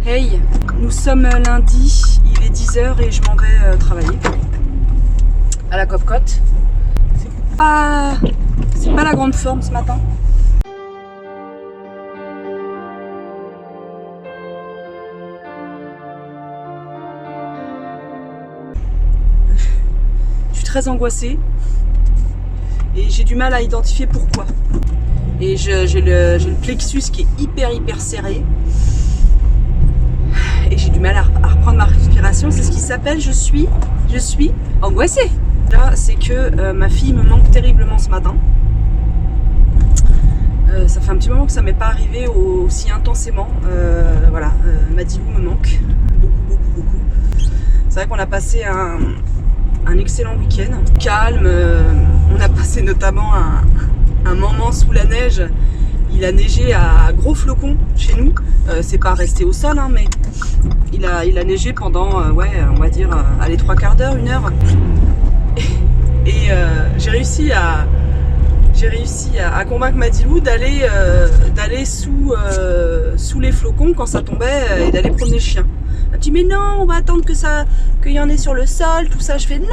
Hey, nous sommes lundi, il est 10h et je m'en vais travailler à la Copcote. C'est pas la grande forme ce matin. Je suis très angoissée et j'ai du mal à identifier pourquoi. Et j'ai le plexus qui est hyper serré. Et j'ai du mal à reprendre ma respiration. C'est ce qui s'appelle je suis angoissée. Là, c'est que ma fille me manque terriblement ce matin. Ça fait un petit moment que ça m'est pas arrivé aussi intensément. Voilà, Madilou me manque beaucoup. C'est vrai qu'on a passé un excellent week-end, calme. On a passé notamment un moment sous la neige. Il a neigé à gros flocons chez nous. C'est pas resté au sol, hein, mais il a neigé pendant, ouais, on va dire, allez, 3/4 d'heure, 1 heure. Et j'ai réussi à convaincre Madilou d'aller sous les flocons quand ça tombait et d'aller promener le chien. Elle me dit mais non, on va attendre qu'il y en ait sur le sol, tout ça. Je fais non,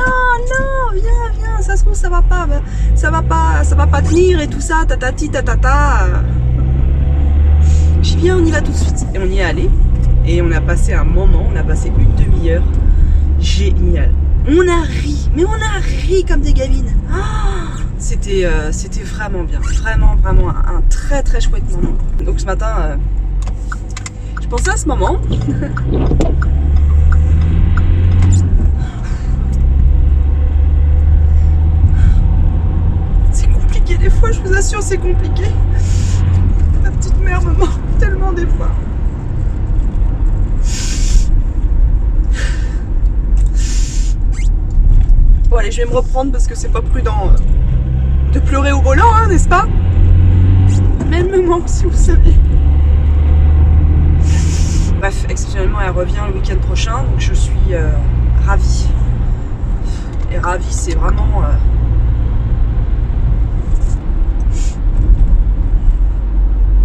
viens, ça se trouve ça va pas tenir et tout ça, tatati tatata. J'y viens, on y va tout de suite. Et on y est allé et on a passé un moment, on a passé une demi-heure génial. On a ri comme des gamines. C'était vraiment bien, vraiment un très chouette moment. Donc ce matin, je pensais à ce moment. C'est compliqué des fois, je vous assure, c'est compliqué. Ma petite mère me manque tellement des fois. Bon allez, je vais me reprendre parce que c'est pas prudent de pleurer au volant, hein, n'est-ce pas? Mais elle me manque, si vous saviez. Bref, exceptionnellement, elle revient le week-end prochain, donc je suis ravie. Et ravie, c'est vraiment...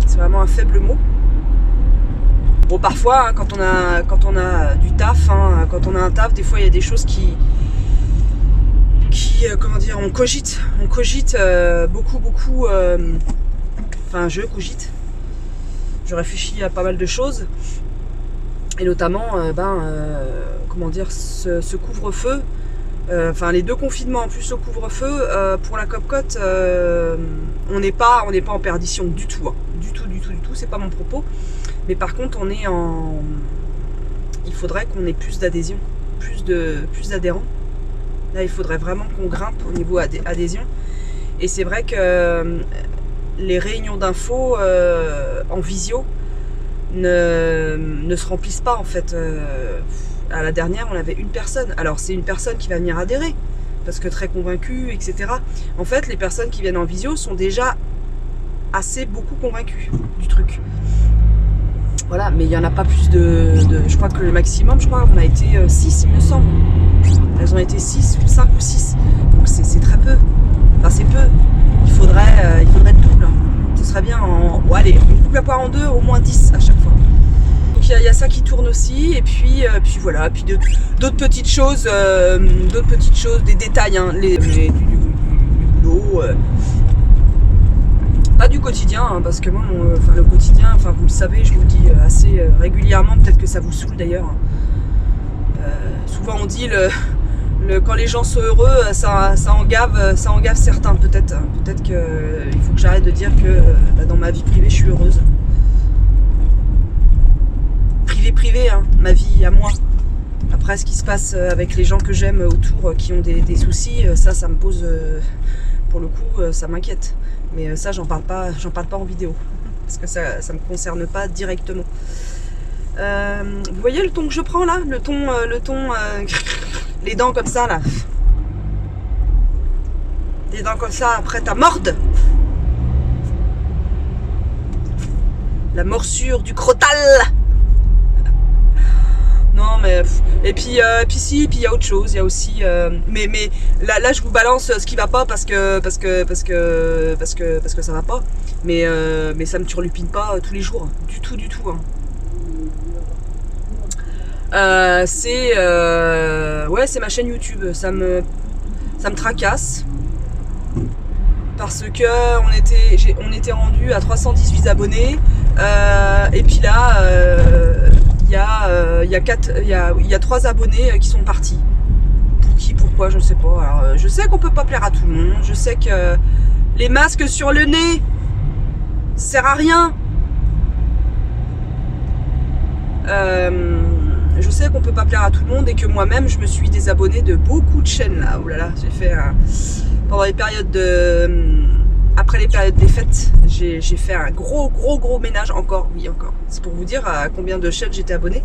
c'est vraiment un faible mot. Bon, parfois, hein, quand on a du taf, hein, quand on a un taf, des fois, il y a des choses qui comment dire, on cogite beaucoup, enfin je cogite, je réfléchis à pas mal de choses et notamment comment dire, ce couvre-feu, enfin les 2 confinements en plus au couvre-feu, pour la Copcote, on n'est pas en perdition du tout, hein. du tout, c'est pas mon propos, mais par contre il faudrait qu'on ait plus d'adhésion, plus d'adhérents. Là, il faudrait vraiment qu'on grimpe au niveau adhésion. Et c'est vrai que les réunions d'infos en visio ne se remplissent pas en fait. À la dernière, on avait une personne. Alors, c'est une personne qui va venir adhérer, parce que très convaincue, etc. En fait, les personnes qui viennent en visio sont déjà beaucoup convaincues du truc. Voilà, mais il n'y en a pas plus je crois que le maximum, on a été 6, il me semble. Elles ont été 5 ou 6. Donc c'est très peu. Enfin, c'est peu. Il faudrait le double. Ce serait bien bon, allez, on coupe la poire en 2, au moins 10 à chaque fois. Donc il y a ça qui tourne aussi. Et puis voilà. Puis d'autres petites choses, des détails, hein, du boulot. Pas du quotidien, hein, parce que moi, le quotidien, enfin vous le savez, je vous le dis assez régulièrement, peut-être que ça vous saoule d'ailleurs. Souvent on dit quand les gens sont heureux, ça en gave certains. Peut-être qu'il faut que j'arrête de dire que dans ma vie privée, je suis heureuse. Privée, hein, ma vie à moi. Après, ce qui se passe avec les gens que j'aime autour, qui ont des soucis, ça me pose, pour le coup, ça m'inquiète. Mais ça, j'en parle pas en vidéo, parce que ça me concerne pas directement. Vous voyez le ton que je prends là, le ton, les dents comme ça là, des dents comme ça prêtes à mordre, la morsure du crotal. Non mais et puis il y a autre chose, il y a aussi mais là je vous balance ce qui va pas parce que ça va pas, mais ça me turlupine pas tous les jours, du tout, hein. Ouais, c'est ma chaîne YouTube. Ça me tracasse parce que on était rendu à 318 abonnés. Et puis là, il y a 3 abonnés qui sont partis. Pour qui, pourquoi, je ne sais pas. Alors, je sais qu'on peut pas plaire à tout le monde. Je sais que les masques sur le nez sert à rien. Je sais qu'on peut pas plaire à tout le monde et que moi-même je me suis désabonnée de beaucoup de chaînes là. Oh là là, j'ai fait pendant les périodes après les périodes des fêtes, j'ai fait un gros ménage encore. Oui, encore. C'est pour vous dire à combien de chaînes j'étais abonnée.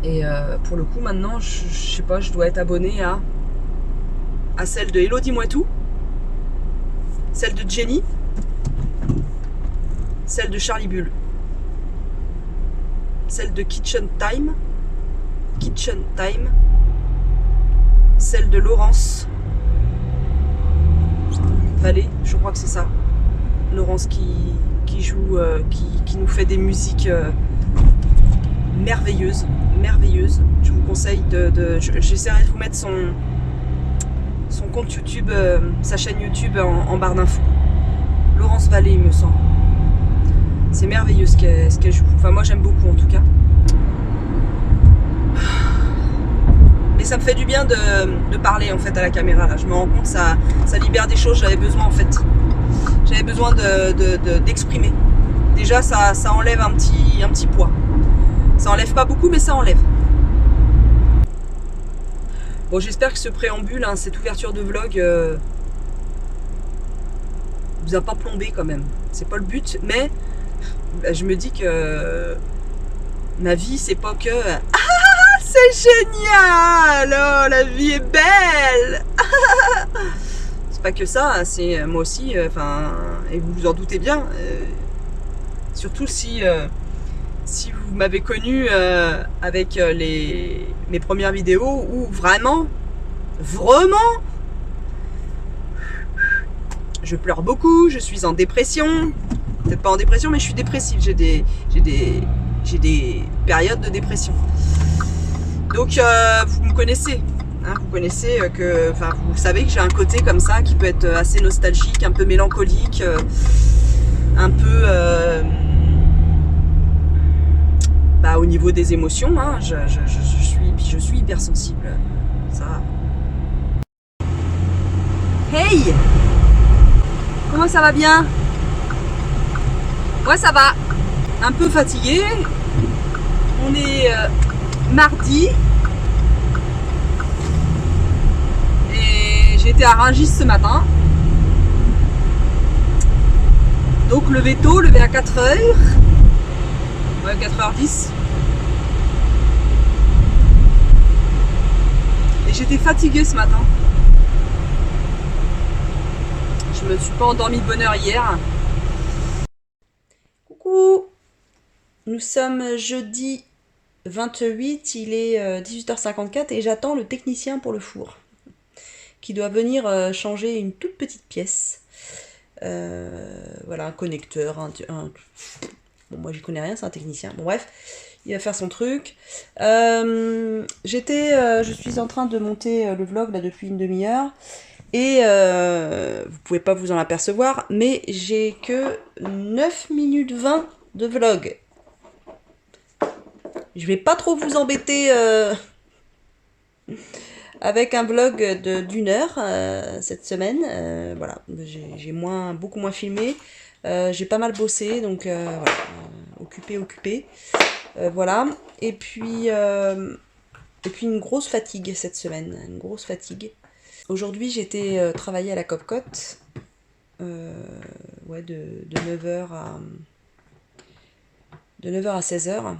Et pour le coup, maintenant, je sais pas, je dois être abonnée à celle de Elodie Moitou, celle de Jenny, celle de Charlie Bull, celle de Kitchen Time, celle de Laurence Vallée, je crois que c'est ça. Laurence qui joue, qui nous fait des musiques merveilleuses. Je vous conseille j'essaierai de vous mettre son compte YouTube, sa chaîne YouTube en barre d'infos. Laurence Vallée, il me semble. C'est merveilleux ce qu'elle joue. Enfin, moi j'aime beaucoup en tout cas. Mais ça me fait du bien de parler en fait à la caméra là. Je me rends compte, ça libère des choses. J'avais besoin en fait. J'avais besoin d'exprimer. Déjà ça enlève un petit poids. Ça enlève pas beaucoup, mais ça enlève. Bon, j'espère que ce préambule, hein, cette ouverture de vlog, vous a pas plombé quand même. C'est pas le but, mais je me dis que ma vie, c'est pas que ah, c'est génial, oh, la vie est belle. C'est pas que ça, c'est moi aussi, et vous vous en doutez bien, surtout si vous m'avez connu avec mes premières vidéos où vraiment, je pleure beaucoup, je suis en dépression. Peut-être pas en dépression, mais je suis dépressive. J'ai des périodes de dépression. Donc vous me connaissez. Hein, vous connaissez vous savez que j'ai un côté comme ça qui peut être assez nostalgique, un peu mélancolique, un peu au niveau des émotions, hein, je suis hypersensible. Ça. Hey! Comment ça va bien? Ouais, ça va. Un peu fatigué. On est mardi. Et j'ai été à Rungis ce matin. Donc levé tôt, levé à 4h. Ouais, 4h10. Et j'étais fatiguée ce matin. Je me suis pas endormie de bonne heure hier. Coucou! Nous sommes jeudi 28, il est 18h54 et j'attends le technicien pour le four qui doit venir changer une toute petite pièce. Voilà, un connecteur, bon, moi j'y connais rien, c'est un technicien. Bon, bref, il va faire son truc. Je suis en train de monter le vlog là depuis une demi-heure. Et vous pouvez pas vous en apercevoir, mais j'ai que 9 minutes 20 de vlog. Je vais pas trop vous embêter avec un vlog d'une heure cette semaine. Voilà, j'ai beaucoup moins filmé. J'ai pas mal bossé, donc voilà, occupé. Voilà, et puis une grosse fatigue cette semaine, une grosse fatigue. Aujourd'hui, j'étais travailler à la Copcote, ouais, de 9h à 16h.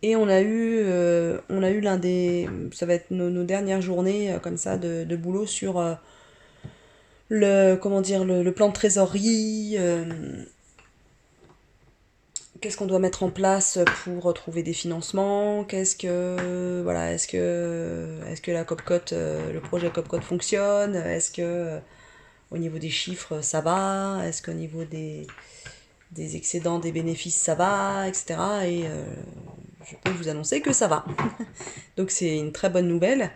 Et on a eu ça va être nos dernières journées comme ça de boulot sur le plan de trésorerie. Qu'est-ce qu'on doit mettre en place pour trouver des financements? Est-ce que la Copcote, le projet Copcote fonctionne? Est-ce que au niveau des chiffres ça va? Est-ce qu'au niveau des des excédents, des bénéfices, ça va, etc. Et je peux vous annoncer que ça va. Donc c'est une très bonne nouvelle.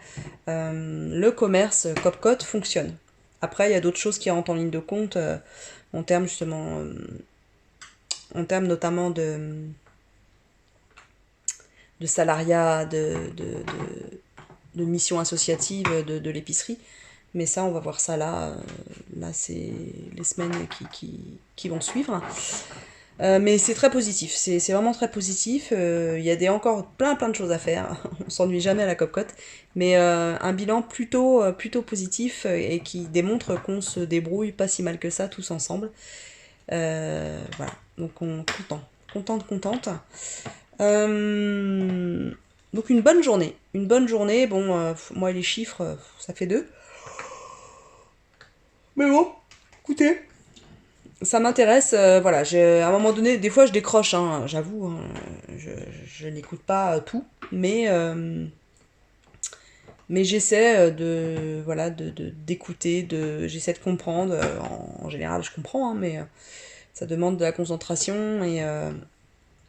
Le commerce Copcot fonctionne. Après, il y a d'autres choses qui rentrent en ligne de compte en termes justement, en termes notamment de salariat, de mission associative de l'épicerie. Mais ça, on va voir ça là. Là, c'est les semaines qui vont suivre. Mais c'est très positif, c'est vraiment très positif. Il y a encore plein de choses à faire. On s'ennuie jamais à la Copcot. Mais un bilan plutôt positif et qui démontre qu'on se débrouille pas si mal que ça tous ensemble. Voilà, donc contente. Donc une bonne journée. Bon, moi les chiffres, ça fait 2. Mais bon, écoutez, ça m'intéresse, voilà, à un moment donné, des fois je décroche, hein, j'avoue, hein, je n'écoute pas tout, mais j'essaie voilà, d'écouter, j'essaie de comprendre, en général je comprends, hein, mais ça demande de la concentration, et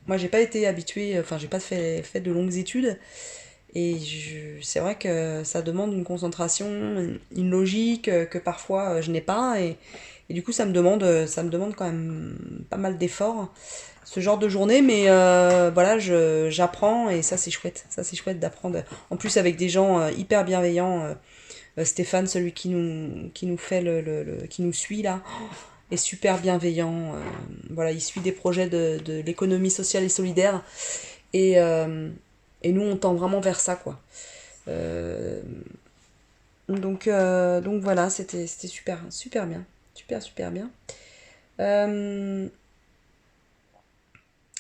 moi j'ai pas été habituée, enfin j'ai pas fait de longues études, et c'est vrai que ça demande une concentration, une logique que parfois je n'ai pas, et du coup ça me demande quand même pas mal d'efforts, ce genre de journée, mais voilà, j'apprends et ça c'est chouette d'apprendre. En plus avec des gens hyper bienveillants, Stéphane, celui qui nous fait qui nous suit là, est super bienveillant. Voilà, il suit des projets de l'économie sociale et solidaire, et, euh, et nous on tend vraiment vers ça, quoi. Euh, donc voilà, c'était super bien. Super bien. Euh,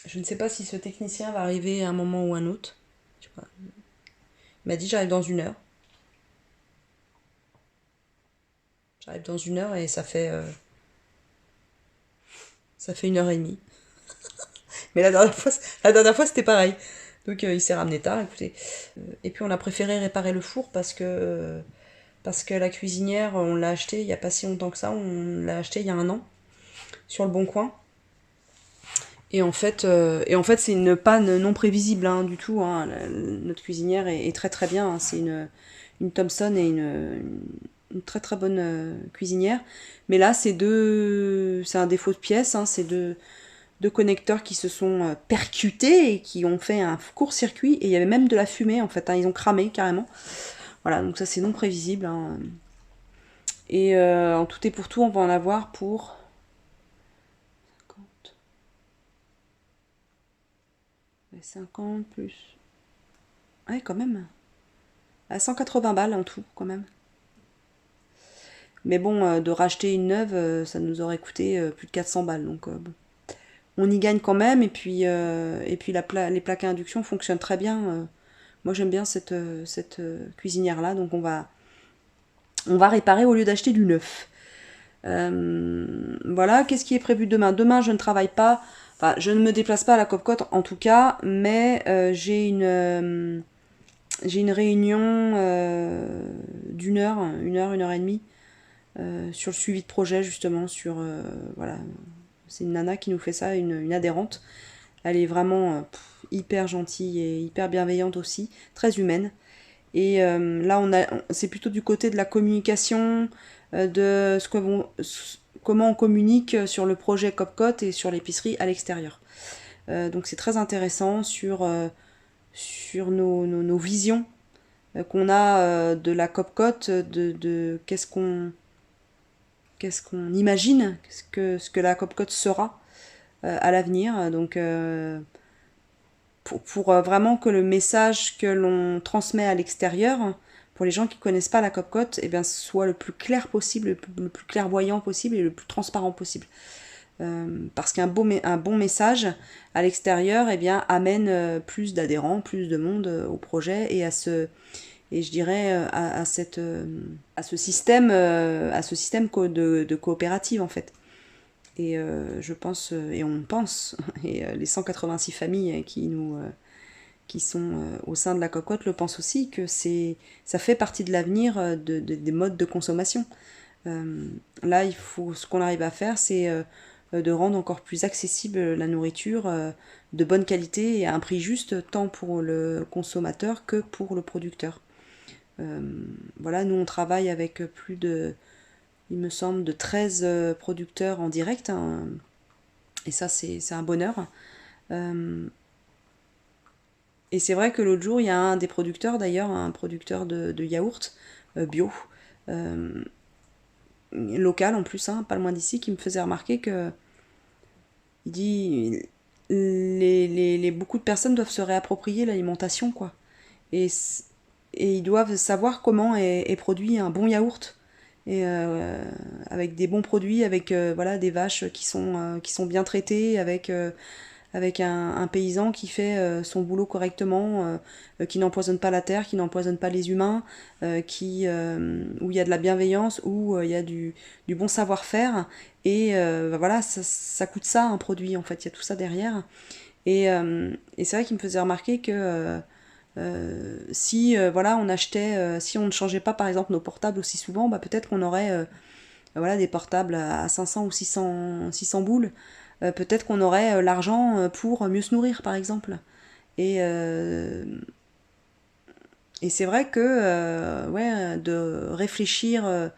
je ne sais pas si ce technicien va arriver à un moment ou un autre. Je sais pas. Il m'a dit j'arrive dans 1 heure. J'arrive dans 1 heure et ça fait 1 heure et demie. Mais la dernière fois c'était pareil. Donc il s'est ramené tard, écoutez. Et puis on a préféré réparer le four parce que la cuisinière, on l'a acheté il n'y a pas si longtemps que ça. On l'a acheté il y a 1 an sur le Bon Coin. Et en fait, c'est une panne non prévisible, hein, du tout, hein. Notre cuisinière est très très bien, hein. C'est une Thomson et une très très bonne cuisinière. Mais là, c'est un défaut de pièce, hein. C'est deux connecteurs qui se sont percutés et qui ont fait un court-circuit. Et il y avait même de la fumée, en fait, hein. Ils ont cramé carrément. Voilà, donc ça c'est non prévisible, hein. Et en tout et pour tout, on va en avoir pour 50. 50 plus. Ouais, quand même. À 180 balles en tout, quand même. Mais bon, de racheter une neuve, ça nous aurait coûté plus de 400 balles. Donc bon. On y gagne quand même. Et puis les plaques à induction fonctionnent très bien. Moi, j'aime bien cette cuisinière-là. Donc on va réparer au lieu d'acheter du neuf. Voilà, qu'est-ce qui est prévu demain? Demain, je ne travaille pas. Enfin, je ne me déplace pas à la Copcot en tout cas, mais j'ai une réunion d'1 heure, 1 heure et demie, sur le suivi de projet justement, voilà, c'est une nana qui nous fait ça, une adhérente. Elle est vraiment hyper gentille et hyper bienveillante aussi, très humaine. Et là, c'est plutôt du côté de la communication, de comment on communique sur le projet Copcot et sur l'épicerie à l'extérieur. Donc c'est très intéressant sur nos visions qu'on a de la Copcot, de qu'est-ce qu'on imagine, ce que la Copcot sera à l'avenir. Donc pour vraiment que le message que l'on transmet à l'extérieur, pour les gens qui ne connaissent pas la Copcot, eh bien, soit le plus clair possible, le plus clairvoyant possible et le plus transparent possible. Parce qu'un bon message à l'extérieur, eh bien, amène plus d'adhérents, plus de monde au projet et je dirais à ce système de coopérative en fait. Et je pense, et on pense, et les 186 familles qui sont au sein de la Copcot le pensent aussi, que ça fait partie de l'avenir des modes de consommation. Là, ce qu'on arrive à faire, c'est de rendre encore plus accessible la nourriture de bonne qualité et à un prix juste, tant pour le consommateur que pour le producteur. Voilà, nous on travaille avec plus de, il me semble, de 13 producteurs en direct, hein, et ça c'est un bonheur. Et c'est vrai que l'autre jour, il y a un des producteurs, d'ailleurs, un producteur de yaourt bio, local en plus, hein, pas loin d'ici, qui me faisait remarquer que il dit beaucoup de personnes doivent se réapproprier l'alimentation, quoi. Et, et ils doivent savoir comment est produit un bon yaourt. Et avec des bons produits, avec voilà, des vaches qui sont bien traitées, avec un paysan qui fait son boulot correctement, qui n'empoisonne pas la terre, qui n'empoisonne pas les humains, où il y a de la bienveillance, où il y a du bon savoir-faire. Et voilà, ça coûte ça un produit, en fait, il y a tout ça derrière. Et c'est vrai qu'il me faisait remarquer que si voilà, on achetait, si on ne changeait pas par exemple nos portables aussi souvent, bah, peut-être qu'on aurait voilà, des portables à 500 ou 600 boules. Peut-être qu'on aurait l'argent pour mieux se nourrir, par exemple. Et, euh, et c'est vrai que ouais, de réfléchir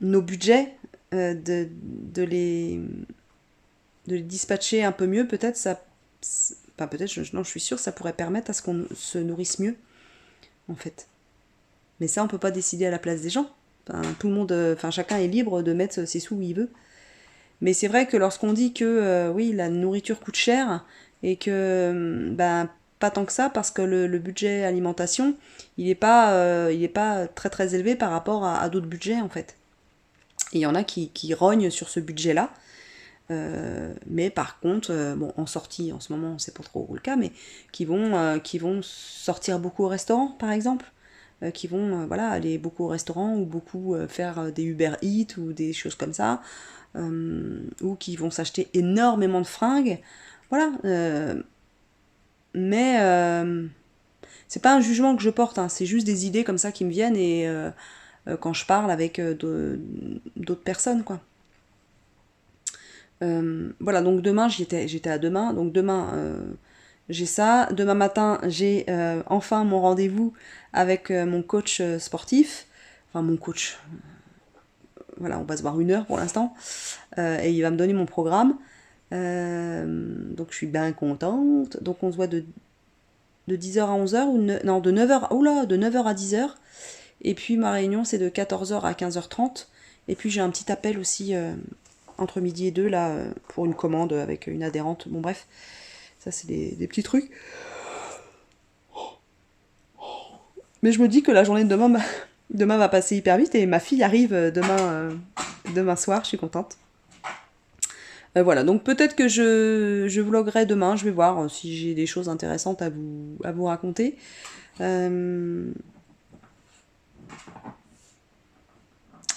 nos budgets, de les dispatcher un peu mieux, peut-être ça... Enfin, peut-être, non, je suis sûre, ça pourrait permettre à ce qu'on se nourrisse mieux, en fait. Mais ça, on peut pas décider à la place des gens. Enfin, tout le monde, enfin, chacun est libre de mettre ses sous où il veut. Mais c'est vrai que lorsqu'on dit que oui, la nourriture coûte cher et que ben pas tant que ça parce que le budget alimentation, il est pas très très élevé par rapport à d'autres budgets en fait. Et il y en a qui rognent sur ce budget-là. Mais par contre, bon, en sortie en ce moment, c'est pas trop le cas, mais qui vont sortir beaucoup au restaurant, par exemple, qui vont voilà, aller beaucoup au restaurant ou beaucoup faire des Uber Eats ou des choses comme ça, ou qui vont s'acheter énormément de fringues. Voilà. Mais c'est pas un jugement que je porte, hein, c'est juste des idées comme ça qui me viennent et quand je parle avec d'autres personnes, quoi. Voilà, donc demain, j'étais à demain. Donc demain, j'ai ça. Demain matin, j'ai enfin mon rendez-vous avec mon coach sportif. Enfin, mon coach. Voilà, on va se voir 1 heure pour l'instant. Et il va me donner mon programme. Donc je suis bien contente. Donc on se voit de 10h à 11h. Non, de 9h, oula, de 9h à 10h. Et puis ma réunion, c'est de 14h à 15h30. Et puis j'ai un petit appel aussi... entre midi et 2 là pour une commande avec une adhérente. Bon bref, ça c'est des petits trucs. Mais je me dis que la journée de demain va passer hyper vite et ma fille arrive demain soir, je suis contente. Voilà, donc peut-être que je vloguerai demain, je vais voir si j'ai des choses intéressantes à vous raconter.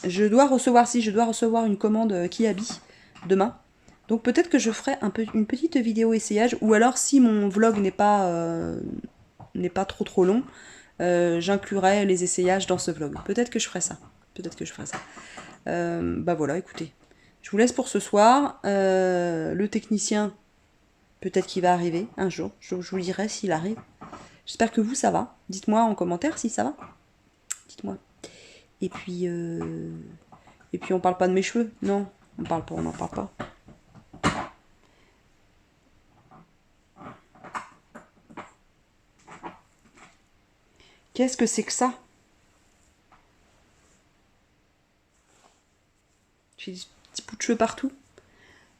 Je dois recevoir une commande Kiabi demain. Donc peut-être que je ferai une petite vidéo essayage, ou alors si mon vlog n'est pas trop long, j'inclurai les essayages dans ce vlog. Peut-être que je ferai ça. Bah voilà, écoutez. Je vous laisse pour ce soir. Le technicien, peut-être qu'il va arriver un jour. Je vous dirai s'il arrive. J'espère que vous, ça va. Dites-moi en commentaire si ça va. Dites-moi. Et puis on parle pas de mes cheveux. Non, on n'en parle pas. Qu'est-ce que c'est que ça? J'ai des petits bouts de cheveux partout.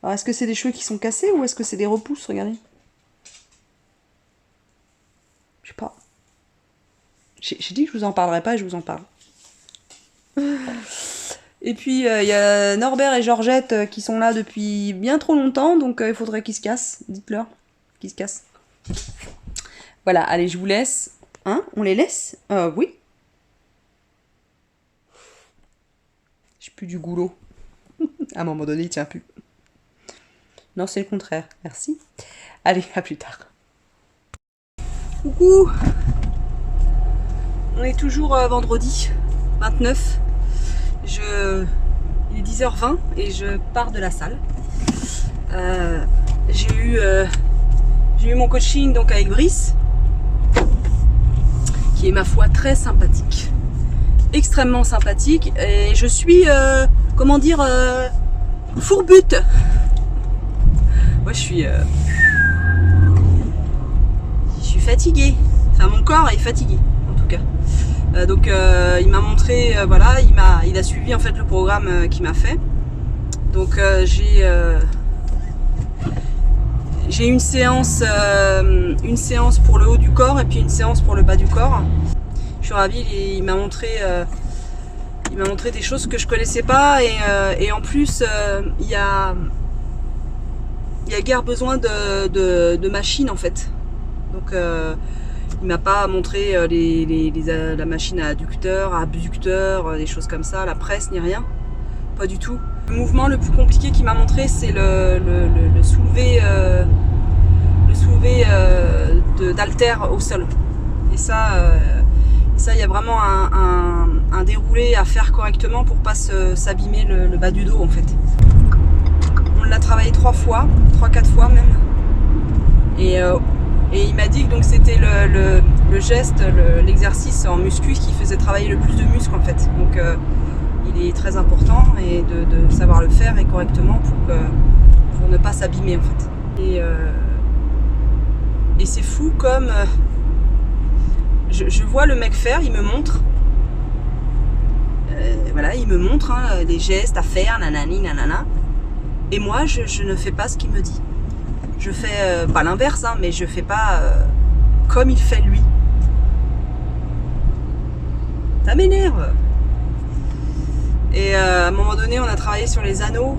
Alors est-ce que c'est des cheveux qui sont cassés ou est-ce que c'est des repousses? Regardez. Je sais pas. J'ai dit que je vous en parlerai pas et je vous en parle. Et puis il y a Norbert et Georgette qui sont là depuis bien trop longtemps, donc il faudrait qu'ils se cassent. Dites-leur qu'ils se cassent. Voilà, allez, je vous laisse. Hein? On les laisse? Oui. J'ai plus du goulot. À un moment donné, il tient plus. Non, c'est le contraire. Merci. Allez, à plus tard. Coucou. On est toujours vendredi 29. Il est 10h20 et je pars de la salle. J'ai eu mon coaching donc avec Brice, qui est ma foi très sympathique, extrêmement sympathique, et je suis, comment dire, fourbute. Moi je suis fatiguée, enfin mon corps est fatigué en tout cas. Donc il m'a montré, voilà, il a suivi en fait le programme qu'il m'a fait. Donc j'ai une séance pour le haut du corps et puis une séance pour le bas du corps. Je suis ravie, il m'a montré des choses que je connaissais pas, et en plus il y a guère besoin de machines en fait. Donc il m'a pas montré la machine à adducteur, à abducteur, des choses comme ça, la presse ni rien, pas du tout. Le mouvement le plus compliqué qu'il m'a montré, c'est le soulevé d'haltère au sol. Et ça, il y a vraiment un déroulé à faire correctement pour pas s'abîmer le bas du dos en fait. On l'a travaillé 3-4 fois même. Et il m'a dit que donc c'était le geste, l'exercice en muscu qui faisait travailler le plus de muscles en fait. Donc il est très important et de savoir le faire et correctement pour ne pas s'abîmer en fait. Et c'est fou comme je vois le mec faire, il me montre. Voilà, il me montre les gestes à faire, nanani, nanana. Et moi, je ne fais pas ce qu'il me dit. Je fais pas l'inverse, mais je fais pas comme il fait lui. Ça m'énerve. Et à un moment donné, on a travaillé sur les anneaux.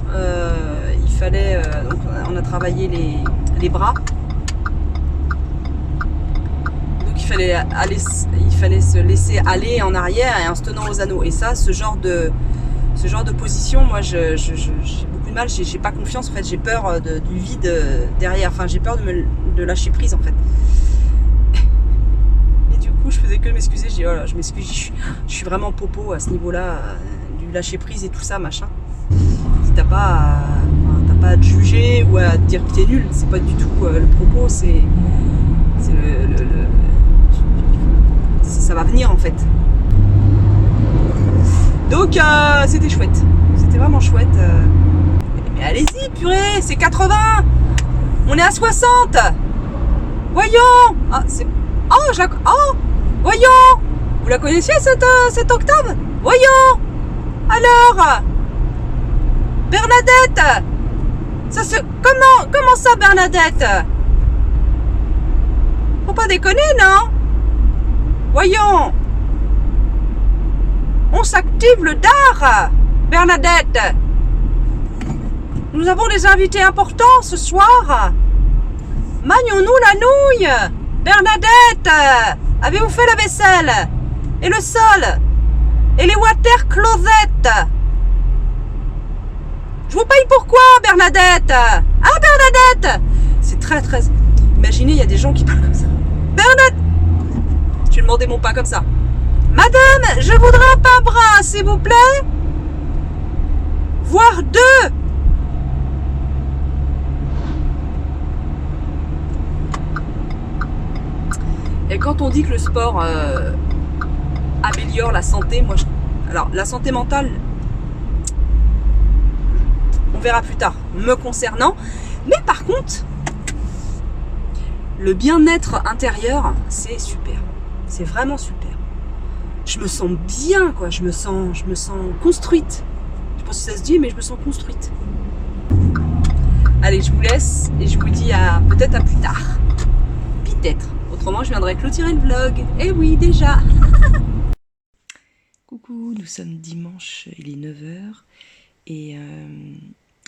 Il fallait, donc on a travaillé les bras. Donc il fallait se laisser aller en arrière et en se tenant aux anneaux. Et ça, ce genre de position, moi, j'ai beaucoup de mal. J'ai pas confiance en fait. J'ai peur du vide derrière. Enfin, j'ai peur de lâcher prise en fait. Et du coup, je faisais que m'excuser. Je dis oh là, je m'excuse. Je suis vraiment popo à ce niveau-là. Lâcher prise et tout ça machin. Si t'as pas à te juger ou à te dire que t'es nul, c'est pas du tout le propos, ça va venir en fait. Donc c'était chouette, c'était vraiment chouette. Mais allez-y purée, c'est 80, on est à 60. Voyons. Voyons. Vous la connaissiez cette octave? Voyons. Alors, Bernadette, comment ça, Bernadette? Faut pas déconner, non? Voyons, on s'active le dard, Bernadette. Nous avons des invités importants ce soir. Manions-nous la nouille, Bernadette. Avez-vous fait la vaisselle et le sol? Et les water closettes. Je vous paye pourquoi, Bernadette? Ah, Bernadette. C'est très très... Imaginez, il y a des gens qui parlent comme ça. Bernadette. Je vais demander mon pain comme ça. Madame, je voudrais un pain brun, s'il vous plaît. Voire 2. Et quand on dit que le sport... améliore la santé, alors la santé mentale, on verra plus tard, me concernant, mais par contre, le bien-être intérieur, c'est super, c'est vraiment super. Je me sens bien, quoi, je me sens construite. Je pense que ça se dit, mais je me sens construite. Allez, je vous laisse et je vous dis peut-être à plus tard. Peut-être. Autrement, je viendrai clôturer le vlog. Eh oui, déjà. Coucou, nous sommes dimanche, il est 9h et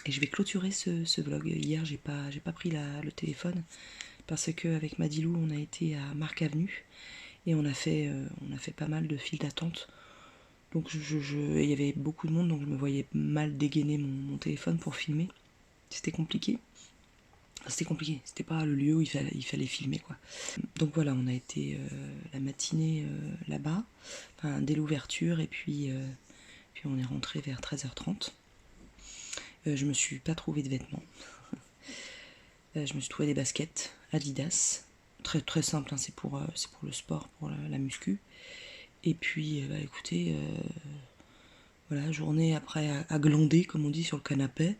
je vais clôturer ce vlog. Hier, j'ai pas pris le téléphone parce que avec Madilou, on a été à Marc Avenue et on a fait pas mal de files d'attente. Donc il y avait beaucoup de monde, donc je me voyais mal dégainer mon téléphone pour filmer. C'était compliqué. C'était pas le lieu où il fallait filmer quoi. Donc voilà, on a été la matinée là-bas, enfin, dès l'ouverture, et puis on est rentré vers 13h30. Je me suis pas trouvé de vêtements. Je me suis trouvé des baskets Adidas, très très simple, hein, c'est pour le sport, pour la muscu. Et puis, écoutez, voilà, journée après à glander, comme on dit, sur le canapé.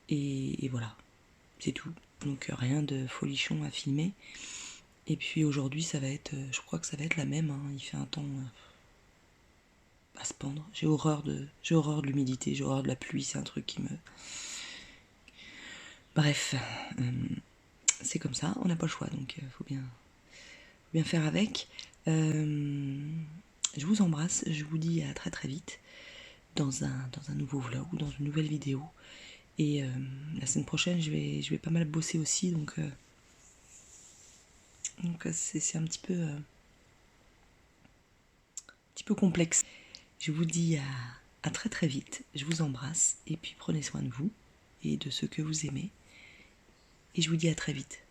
Et voilà, c'est tout. Donc rien de folichon à filmer. Et puis aujourd'hui, ça va être, je crois que ça va être la même, hein. Il fait un temps à se pendre. J'ai horreur de l'humidité, j'ai horreur de la pluie, c'est un truc qui me... Bref, c'est comme ça, on n'a pas le choix, donc faut bien faire avec. Je vous embrasse, je vous dis à très très vite dans un nouveau vlog ou dans une nouvelle vidéo. Et la semaine prochaine, je vais pas mal bosser aussi, donc c'est un petit peu complexe. Je vous dis à très très vite, je vous embrasse, et puis prenez soin de vous et de ceux que vous aimez. Et je vous dis à très vite.